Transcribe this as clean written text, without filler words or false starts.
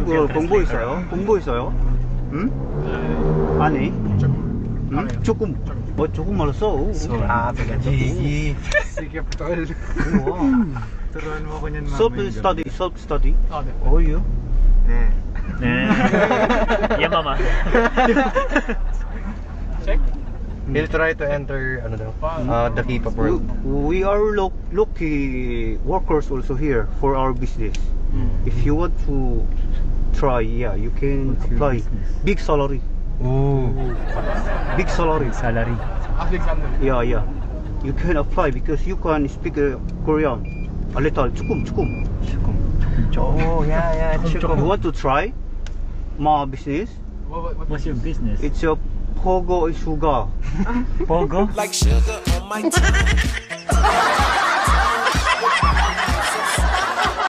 한국어 공부 있어요? 공부 있어요? 응? 아니? 응? 조금 조금 말았어. Gigi. Sige, tol. Turuan mo ko niyan mamaya. Self study. Oh, di. Oh, you? 네. Yeah, mama. Check. He'll try to enter ano daw, the K-pop world. We are lucky workers also here for our business. If you want to try, yeah, you can apply. Big salary. Ooh. Big salary. Salary. Alexander. Yeah, yeah. You can apply because you can speak Korean. A little. 조금. Oh, yeah. You want to try my business? What's your business? It's a Pogo Sugar. Pogo? Like sugar on my tongue.